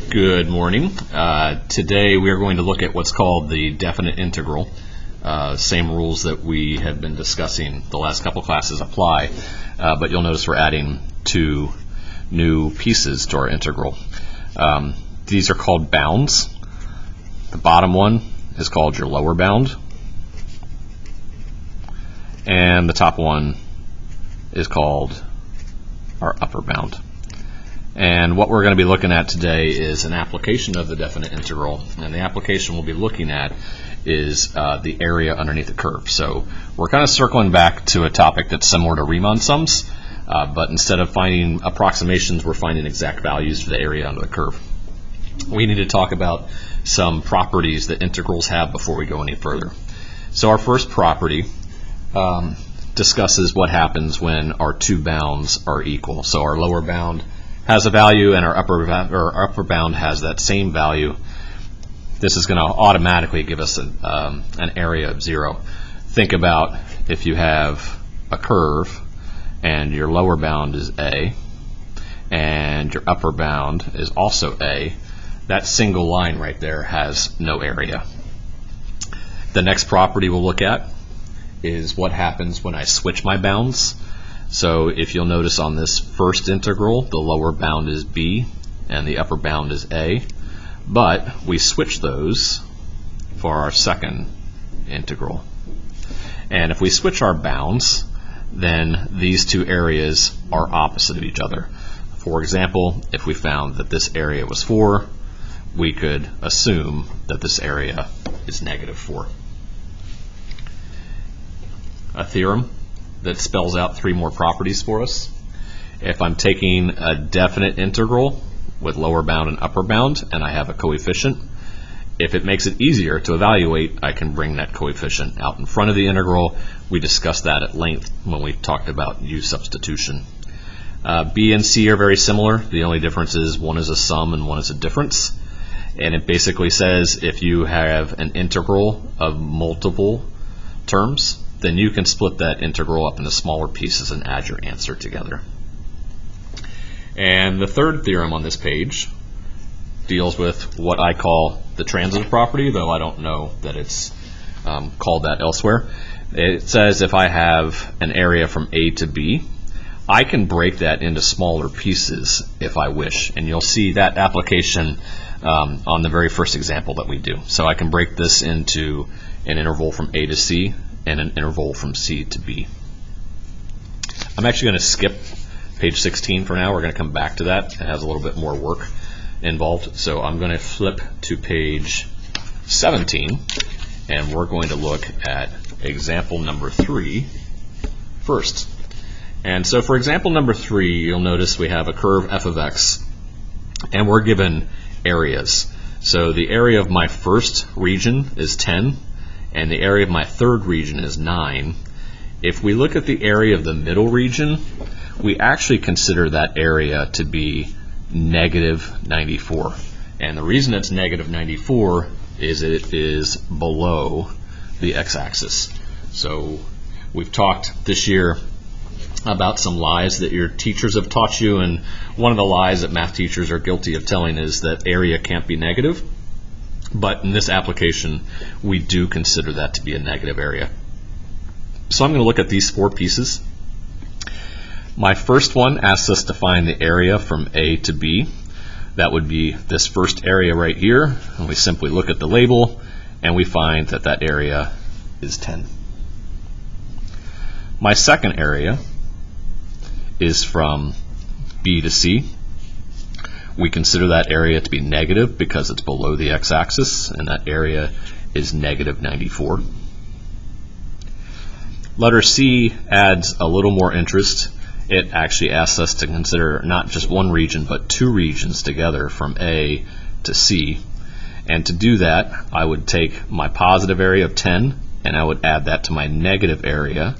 Good morning. Today we are going to look at what's called the definite integral. Same rules that we have been discussing the last couple classes apply, but you'll notice we're adding two new pieces to our integral. These are called bounds. The bottom one is called your lower bound, and the top one is called our upper bound. And what we're going to be looking at today is an application of the definite integral, and the application we'll be looking at is the area underneath the curve. So we're kind of circling back to a topic that's similar to Riemann sums, but instead of finding approximations, we're finding exact values for the area under the curve. We need to talk about some properties that integrals have before we go any further. So our first property discusses what happens when our two bounds are equal. So our lower bound has a value and our upper bound has that same value. This is going to automatically give us an area of 0. Think about if you have a curve and your lower bound is A and your upper bound is also A. That single line right there has no area. The next property we'll look at is what happens when I switch my bounds. So if you'll notice on this first integral, the lower bound is B and the upper bound is A, but we switch those for our second integral. And if we switch our bounds, then these two areas are opposite of each other. For example, if we found that this area was 4, we could assume that this area is -4. A theorem that spells out 3 more properties for us. If I'm taking a definite integral with lower bound and upper bound and I have a coefficient, if it makes it easier to evaluate, I can bring that coefficient out in front of the integral. We discussed that at length when we talked about U substitution. B and C are very similar. The only difference is one is a sum and one is a difference. And it basically says if you have an integral of multiple terms, then you can split that integral up into smaller pieces and add your answer together. And the third theorem on this page deals with what I call the transitive property, though I don't know that it's called that elsewhere. It says if I have an area from A to B, I can break that into smaller pieces if I wish, and you'll see that application on the very first example that we do. So I can break this into an interval from A to C and an interval from C to B. I'm actually going to skip page 16 for now. We're going to come back to that. It has a little bit more work involved. So I'm going to flip to page 17, and we're going to look at example number 3 first. And so for example number 3, you'll notice we have a curve f of x, and we're given areas. So the area of my first region is 10, and the area of my third region is 9. If we look at the area of the middle region, we actually consider that area to be -94. And the reason it's -94 is it is below the x-axis. So we've talked this year about some lies that your teachers have taught you, and one of the lies that math teachers are guilty of telling is that area can't be negative. But in this application, we do consider that to be a negative area. So I'm going to look at these 4 pieces. My first one asks us to find the area from A to B. That would be this first area right here. And we simply look at the label, and we find that that area is 10. My second area is from B to C. We consider that area to be negative because it's below the x-axis, and that area is -94. Letter C adds a little more interest. It actually asks us to consider not just one region, but 2 regions together from A to C. And to do that, I would take my positive area of 10, and I would add that to my negative area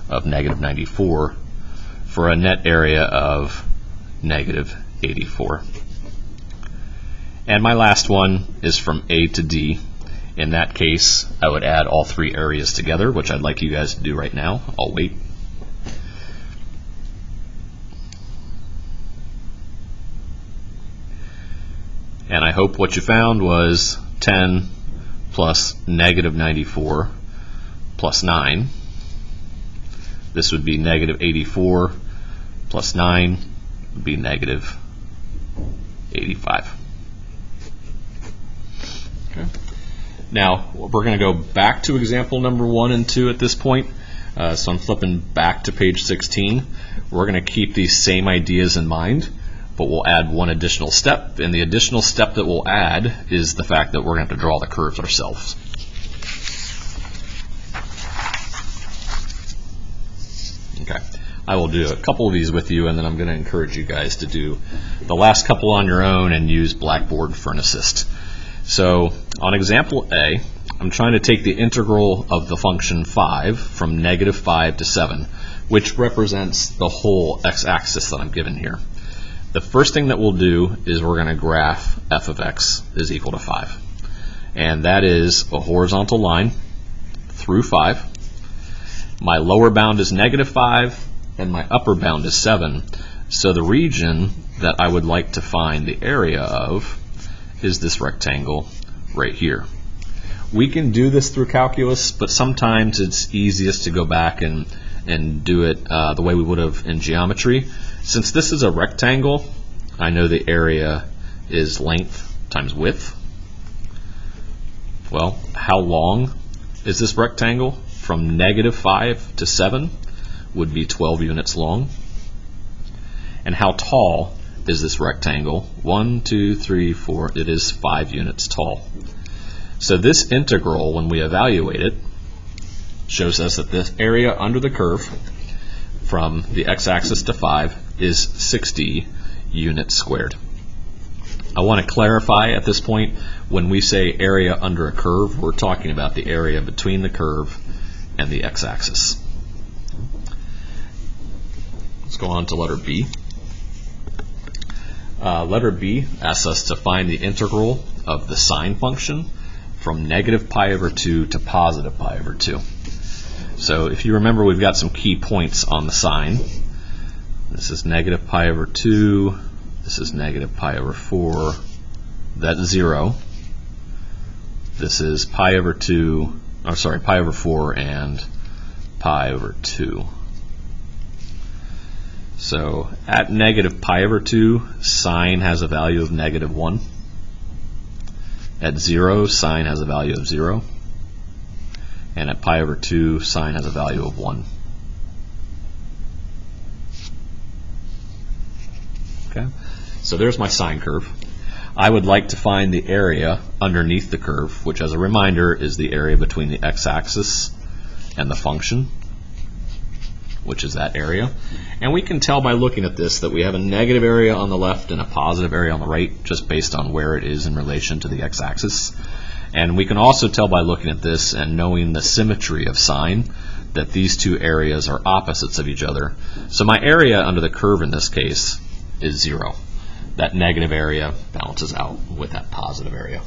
of -94 for a net area of -84. And my last one is from A to D. In that case, I would add all 3 areas together, which I'd like you guys to do right now. I'll wait. And I hope what you found was 10 plus negative 94 plus 9. This would be negative 84 plus 9 would be negative 85. Okay. Now, we're going to go back to example number 1 and 2 at this point. So I'm flipping back to page 16. We're going to keep these same ideas in mind, but we'll add one additional step. And the additional step that we'll add is the fact that we're going to have to draw the curves ourselves. Okay. I will do a couple of these with you, and then I'm going to encourage you guys to do the last couple on your own and use Blackboard for an assist. So on example A, I'm trying to take the integral of the function 5 from negative 5 to 7, which represents the whole x-axis that I'm given here. The first thing that we'll do is we're going to graph f of x is equal to 5. And that is a horizontal line through 5. My lower bound is negative 5, and my upper bound is 7. So the region that I would like to find the area of is this rectangle right here. We can do this through calculus, but sometimes it's easiest to go back and do it the way we would have in geometry. Since this is a rectangle, I know the area is length times width. Well, how long is this rectangle? From negative 5 to 7 would be 12 units long. And how tall is this rectangle? 1, 2, 3, 4, it is 5 units tall. So this integral, when we evaluate it, shows us that this area under the curve from the x-axis to 5 is 60 units squared. I want to clarify at this point, when we say area under a curve, we're talking about the area between the curve and the x-axis. Let's go on to letter B. Letter B asks us to find the integral of the sine function from negative pi over 2 to positive pi over 2. So if you remember, we've got some key points on the sine. This is negative pi over 2. This is negative pi over 4. That's 0. This is pi over 2. I'm sorry, pi over 4 and pi over 2. So at negative pi over 2, sine has a value of negative 1. At 0, sine has a value of 0. And at pi over 2, sine has a value of 1. Okay, so there's my sine curve. I would like to find the area underneath the curve, which, as a reminder, is the area between the x-axis and the function, which is that area. And we can tell by looking at this that we have a negative area on the left and a positive area on the right, just based on where it is in relation to the x-axis. And we can also tell by looking at this and knowing the symmetry of sine that these two areas are opposites of each other. So my area under the curve in this case is 0. That negative area balances out with that positive area.